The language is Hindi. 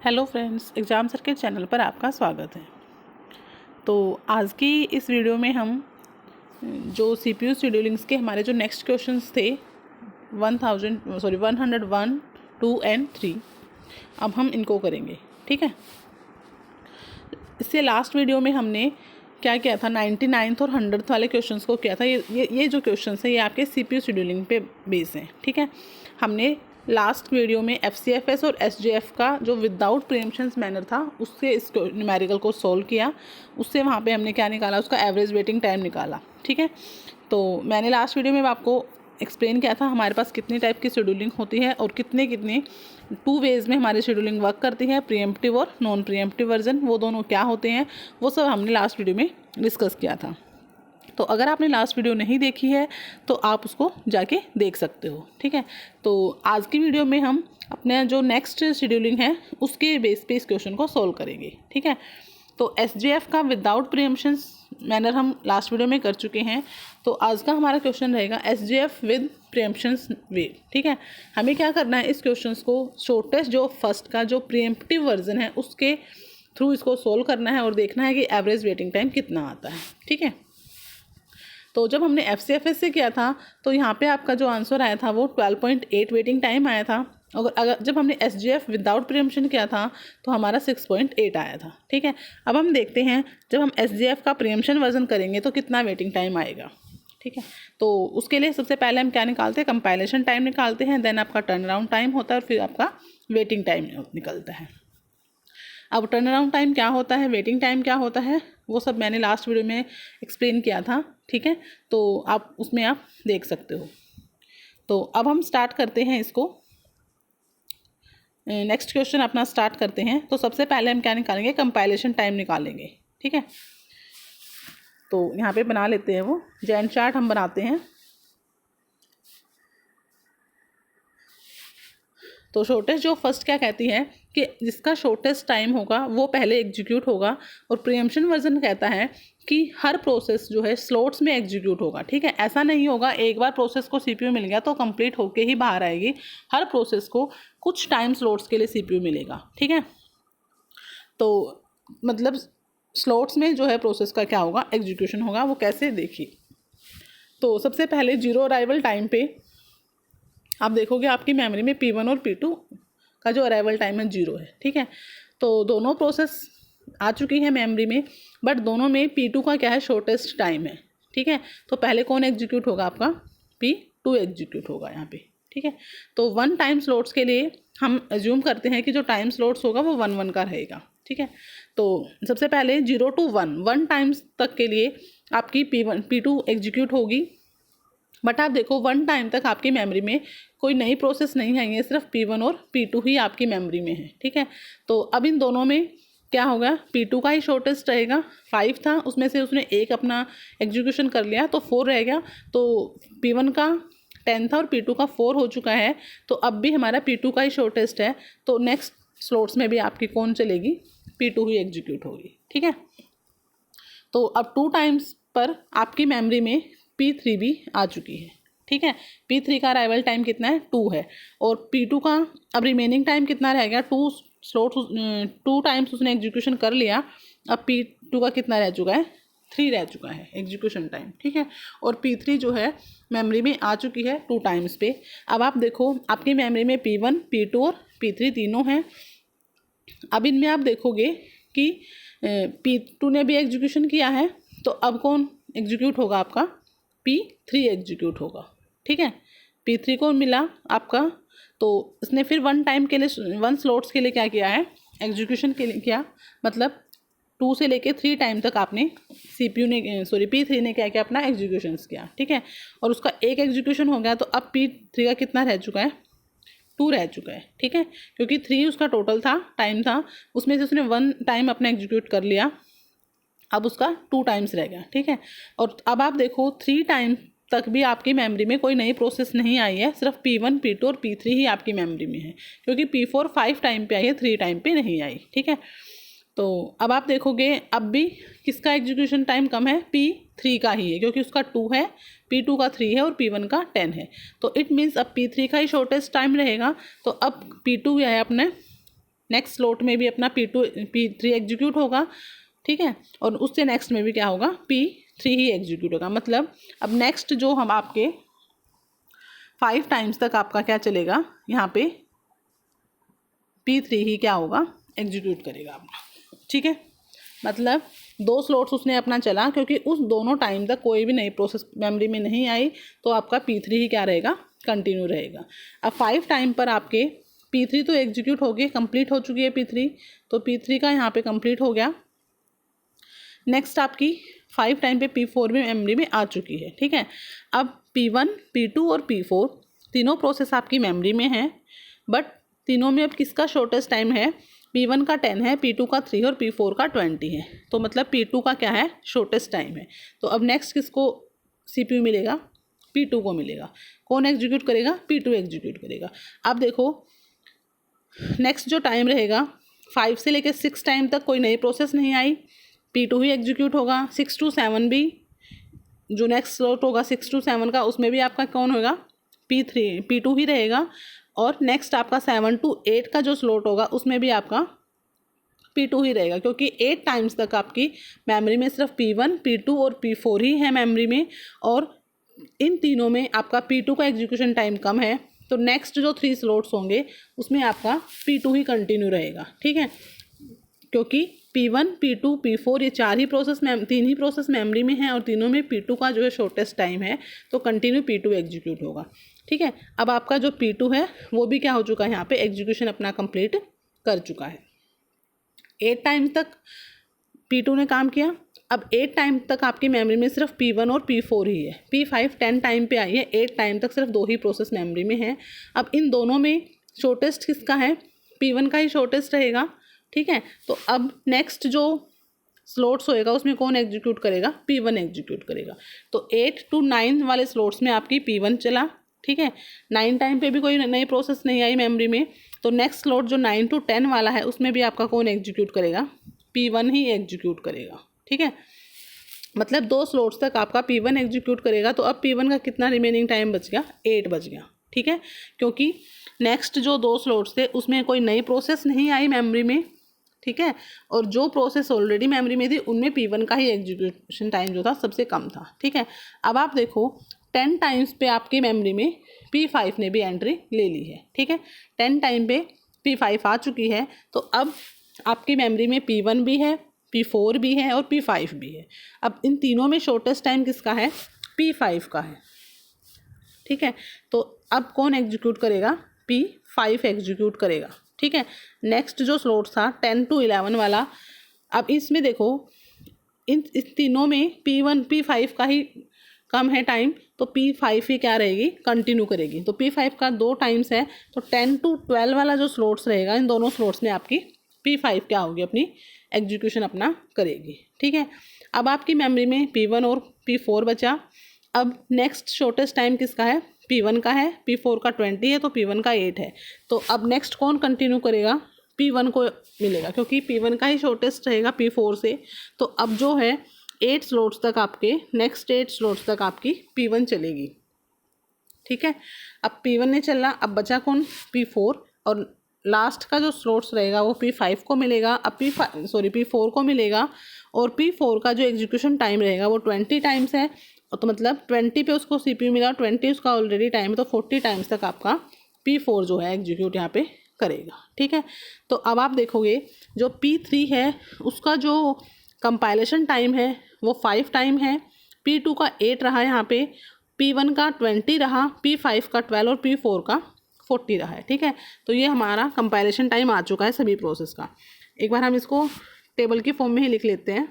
Hello friends, exam circuit channel पर आपका स्वागत है। तो आज की इस वीडियो में हम जो सीपीयू शेड्यूलिंग्स के हमारे जो नेक्स्ट क्वेश्चंस थे 101, 2 एंड 3, अब हम इनको करेंगे। ठीक है, इससे लास्ट वीडियो में हमने क्या किया था, 99th और 100th वाले क्वेश्चंस को किया था। ये जो क्वेश्चंस हैं ये आपके सीपीयू शेड्यूलिंग पे बेस हैं। ठीक है, हमने लास्ट वीडियो में एफसीएफएस और एसजेएफ का जो विदाउट प्रीएम्पशंस मैनर था उससे इस न्यूमेरिकल को सॉल्व किया। उससे वहाँ पे हमने क्या निकाला, उसका एवरेज वेटिंग टाइम निकाला। ठीक है, तो मैंने लास्ट वीडियो में आपको एक्सप्लेन किया था हमारे पास कितनी टाइप की शेड्यूलिंग होती है और कितने 2 वेज़ में हमारी शेड्यूलिंग वर्क करती है, प्रीएम्प्टिव और नॉन प्रीएम्प्टिव वर्जन, वो दोनों क्या होते हैं वो सब हमने लास्ट वीडियो में डिस्कस किया था। तो अगर आपने लास्ट वीडियो नहीं देखी है तो आप उसको जाके देख सकते हो। ठीक है, तो आज की वीडियो में हम अपने जो नेक्स्ट शेड्यूलिंग है उसके बेस पे इस क्वेश्चन को सॉल्व करेंगे। ठीक है, तो एसजेएफ का विदाउट प्रीएम्पशंस मैनर हम लास्ट वीडियो में कर चुके हैं। तो आज का हमारा क्वेश्चन रहेगा एसजेएफ विद प्रीएम्पशंस वे। ठीक है, हमें क्या करना है, इस क्वेश्चंस को शॉर्टेस्ट जो फर्स्ट का जो प्रीएम्प्टिव वर्जन है उसके थ्रू इसको सोल्व करना है और देखना है कि एवरेज वेटिंग टाइम कितना आता है। ठीक है, तो जब हमने एफसीएफएस से किया था तो यहाँ पे आपका जो आंसर आया था वो 12.8 वेटिंग टाइम आया था। अगर जब हमने एसजेएफ विदाउट प्रीएम्पशन किया था तो हमारा 6.8 आया था। ठीक है, अब हम देखते हैं जब हम एसजेएफ का प्रीएम्पशन वर्जन करेंगे तो कितना वेटिंग टाइम आएगा। ठीक है, तो उसके लिए सबसे पहले हम क्या निकालते हैं, कंपाइलेशन टाइम निकालते हैं, देन आपका टर्न अराउंड टाइम होता है और फिर आपका वेटिंग टाइम निकलता है। अब टर्न अराउंड टाइम क्या होता है, वेटिंग टाइम क्या होता है, वो सब मैंने लास्ट वीडियो में एक्सप्लेन किया था। ठीक है, तो आप उसमें आप देख सकते हो। तो अब हम स्टार्ट करते हैं इसको, नेक्स्ट क्वेश्चन अपना स्टार्ट करते हैं। तो सबसे पहले हम क्या निकालेंगे, कंपाइलेशन टाइम निकालेंगे। ठीक है, तो यहाँ पे बना लेते हैं वो जैन चार्ट हम बनाते हैं। तो शॉर्टेस्ट जो फर्स्ट क्या कहती है कि जिसका शॉर्टेस्ट टाइम होगा वो पहले एग्जीक्यूट होगा, और प्रीएम्पशन वर्जन कहता है कि हर प्रोसेस जो है स्लॉट्स में एग्जीक्यूट होगा। ठीक है, ऐसा नहीं होगा एक बार प्रोसेस को सीपीयू मिल गया तो कंप्लीट होके ही बाहर आएगी, हर प्रोसेस को कुछ टाइम स्लॉट्स के लिए सीपीयू मिलेगा। ठीक है, तो मतलब स्लॉट्स में जो है प्रोसेस का क्या होगा, एग्जीक्यूशन होगा। वो कैसे, देखिए। तो सबसे पहले जीरो अराइवल टाइम पे आप देखोगे आपकी मेमोरी में P1 और P2 का जो अराइवल टाइम है 0 है। ठीक है, तो दोनों प्रोसेस आ चुकी है मेमोरी में, बट दोनों में P2 का क्या है, शॉर्टेस्ट टाइम है। ठीक है, तो पहले कौन एग्जीक्यूट होगा, आपका P2 एग्जीक्यूट होगा यहाँ पे। ठीक है, तो 1 टाइम स्लॉट्स के लिए हम एज्यूम करते हैं कि जो टाइम स्लॉट्स होगा वो 1 का रहेगा। ठीक है, तो सबसे पहले 0 to 1 टाइम्स तक के लिए आपकी P2 एग्जीक्यूट होगी। बट आप देखो 1 टाइम तक आपकी मेमोरी में कोई नई प्रोसेस नहीं आई है, सिर्फ P1 और P2 ही आपकी मेमोरी में है। ठीक है, तो अब इन दोनों में क्या होगा, P2 का ही शॉर्टेस्ट रहेगा। 5 था, उसमें से उसने 1 अपना एग्जीक्यूशन कर लिया तो 4 रह गया। तो P1 का 10 था और P2 का 4 हो चुका है, तो अब भी हमारा P2 का ही शॉर्टेस्ट है। तो नेक्स्ट स्लॉट्स में भी आपकी कौन चलेगी, P2 ही एग्जीक्यूट होगी। ठीक है, तो अब 2 टाइम्स पर आपकी मेमोरी में P3 भी आ चुकी है। ठीक है, P3 का अराइवल टाइम कितना है, 2 है, और P2 का अब रिमेनिंग टाइम कितना रह गया, 2 टाइम्स उसने एग्जीक्यूशन कर लिया। अब P2 का कितना रह चुका है, 3 रह चुका है एग्जीक्यूशन टाइम। ठीक है, और P3 जो है मेमोरी में आ चुकी है 2 टाइम्स पे। अब आप देखो आपकी मेमोरी में P1, P2 और P3 तीनों हैं। अब इनमें आप देखोगे कि P2 ने भी एग्जीक्यूशन किया है, तो अब कौन एग्जीक्यूट होगा, आपका P3 एग्जीक्यूट होगा। ठीक है, P3 को मिला आपका, तो इसने फिर 1 टाइम के लिए 1 स्लॉट्स के लिए क्या किया है, एग्जीक्यूशन के लिए किया, मतलब 2 से लेके 3 टाइम तक आपने P3 ने क्या किया, अपना एग्जीक्यूशंस किया। ठीक है, और उसका एक एग्जीक्यूशन हो गया, तो अब P3 का कितना रह चुका है, 2 रह चुका है। ठीक है, क्योंकि 3 उसका टोटल था, टाइम था, उसमें से उसने 1 टाइम अपना एग्जीक्यूट कर लिया, अब उसका 2 टाइम्स रह गया। ठीक है, और अब आप देखो 3 टाइम तक भी आपकी मेमोरी में कोई नई प्रोसेस नहीं आई है, सिर्फ P1, P2 और P3 ही आपकी मेमोरी में है, क्योंकि P4 5 टाइम पे आई है, 3 टाइम पे नहीं आई। ठीक है, तो अब आप देखोगे अब भी किसका एग्जीक्यूशन टाइम कम है, P3 का ही है, क्योंकि उसका 2 है, P2 का 3 है और P1 का 10 है। तो इट मीन्स अब P3 का ही शॉर्टेस्ट टाइम रहेगा। तो अब P2 है अपने नेक्स्ट स्लॉट में भी अपना P3 एग्जीक्यूट होगा, ठीक है, और उससे नेक्स्ट में भी क्या होगा, P3 ही एग्जीक्यूट होगा। मतलब अब नेक्स्ट जो हम आपके 5 टाइम्स तक आपका क्या चलेगा, यहाँ पे P3 ही क्या होगा, एग्जीक्यूट करेगा अपना, ठीक है। मतलब 2 स्लॉट्स उसने अपना चला, क्योंकि उस दोनों टाइम तक कोई भी नई प्रोसेस मेमोरी में नहीं आई, तो आपका P3 ही क्या रहेगा, कंटिन्यू रहेगा। अब 5 टाइम पर आपके P3 तो एग्जीक्यूट हो गई, कंप्लीट हो चुकी है P3, तो P3 का यहाँ पे कंप्लीट हो गया। नेक्स्ट आपकी 5 टाइम पे P4 भी मेमोरी में आ चुकी है, ठीक है। अब P1, P2 और P4 तीनों प्रोसेस आपकी मेमोरी में हैं, बट तीनों में अब किसका शॉर्टेस्ट टाइम है, P1 का 10 है, P2 का 3 और P4 का 20 है। तो मतलब P2 का क्या है, शॉर्टेस्ट टाइम है। तो अब नेक्स्ट किसको CPU मिलेगा, P2 को मिलेगा। कौन एग्जीक्यूट करेगा, P2 एग्जीक्यूट करेगा। अब देखो नेक्स्ट जो टाइम रहेगा 5 से लेकर 6 टाइम तक कोई नई प्रोसेस नहीं आई, P2 ही एग्जीक्यूट होगा। 6 to 7 भी जो नेक्स्ट स्लॉट होगा 6 to 7 का, उसमें भी आपका कौन होगा, P2 ही रहेगा। और नेक्स्ट आपका 7 to 8 का जो स्लॉट होगा उसमें भी आपका P2 ही रहेगा, क्योंकि 8 टाइम्स तक आपकी मेमोरी में सिर्फ P1, P2 और P4 ही है मेमोरी में, और इन तीनों में आपका P2 का एग्जीक्यूशन टाइम कम है। तो नेक्स्ट जो 3 स्लॉट्स होंगे उसमें आपका P2 ही कंटिन्यू रहेगा, ठीक है, क्योंकि P1, P2, P4 ये 3 ही प्रोसेस मेमोरी में हैं, और तीनों में P2 का जो है शॉर्टेस्ट टाइम है, तो कंटिन्यू P2 एग्जीक्यूट होगा, ठीक है। अब आपका जो P2 है वो भी क्या हो चुका है, यहाँ पे एग्जीक्यूशन अपना कंप्लीट कर चुका है। 8 टाइम तक P2 ने काम किया। अब 8 टाइम तक आपकी मेमोरी में सिर्फ P1 और P4 ही है। P5 10 टाइम पे आई है, 8 टाइम तक सिर्फ 2 ही प्रोसेस मेमोरी में है। अब इन दोनों में शॉर्टेस्ट किसका है, P1 का ही शॉर्टेस्ट रहेगा, ठीक है। तो अब नेक्स्ट जो स्लॉट्स होएगा उसमें कौन एग्जीक्यूट करेगा, P1 एग्जीक्यूट करेगा। तो 8 to 9 वाले स्लॉट्स में आपकी P1 चला, ठीक है। 9 टाइम पे भी कोई नई प्रोसेस नहीं आई मेमोरी में, तो नेक्स्ट स्लॉट जो 9 to 10 वाला है उसमें भी आपका कौन एग्जीक्यूट करेगा, P1 ही एग्जीक्यूट करेगा, ठीक है। मतलब 2 स्लॉट्स तक आपका P1 एग्जीक्यूट करेगा। तो अब P1 का कितना रिमेनिंग टाइम बच गया, 8 बच गया, ठीक है, क्योंकि नेक्स्ट जो 2 स्लॉट्स थे उसमें कोई नई प्रोसेस नहीं आई मेमोरी में, ठीक है, और जो प्रोसेस ऑलरेडी मेमोरी में थी उनमें P1 का ही एग्जीक्यूशन टाइम जो था सबसे कम था, ठीक है। अब आप देखो 10 टाइम्स पे आपकी मेमोरी में P5 ने भी एंट्री ले ली है, ठीक है। 10 टाइम पे P5 आ चुकी है, तो अब आपकी मेमोरी में P1 भी है, P4 भी है और P5 भी है। अब इन तीनों में शॉर्टेस्ट टाइम किसका है, P5 का है, ठीक है। तो अब कौन एग्जीक्यूट करेगा, P5 एग्जीक्यूट करेगा, ठीक है। नेक्स्ट जो स्लॉट था 10 to 11 वाला, अब इसमें देखो इस तीनों में P5 का ही कम है टाइम, तो P5 ही क्या रहेगी, कंटिन्यू करेगी। तो P5 का 2 टाइम्स है, तो 10 to 12 वाला जो स्लॉट्स रहेगा इन दोनों स्लॉट्स में आपकी P5 क्या होगी, अपनी एग्जीक्यूशन अपना करेगी, ठीक है। अब आपकी मेमोरी में P1 और P4 बचा। अब नेक्स्ट शॉर्टेस्ट टाइम किसका है, P1 का है, P4 का 20 है, तो P1 का 8 है। तो अब नेक्स्ट कौन कंटिन्यू करेगा, P1 को मिलेगा, क्योंकि P1 का ही शॉर्टेस्ट रहेगा P4 से। तो अब जो है 8 स्लॉट्स तक आपके, नेक्स्ट 8 स्लॉट्स तक आपकी P1 चलेगी, ठीक है। अब P1 ने चला, अब बचा कौन, P4, और लास्ट का जो स्लॉट्स रहेगा वो P5 को मिलेगा। अब P4 को मिलेगा, और P4 का जो एग्जीक्यूशन टाइम रहेगा वो 20 टाइम्स है, तो मतलब 20 पे उसको CPU मिला, 20 उसका ऑलरेडी टाइम है, तो 40 टाइम्स तक आपका P4 जो है एग्जीक्यूट यहाँ पे करेगा, ठीक है। तो अब आप देखोगे जो P3 है उसका जो कंपाइलेशन टाइम है वो 5 टाइम है, P2 का 8 रहा यहाँ पे, P1 का 20 रहा, P5 का 12 और P4 का 40 रहा है, ठीक है। तो ये हमारा कंपाइलेशन टाइम आ चुका है सभी प्रोसेस का। एक बार हम इसको टेबल की फॉर्म में ही लिख लेते हैं।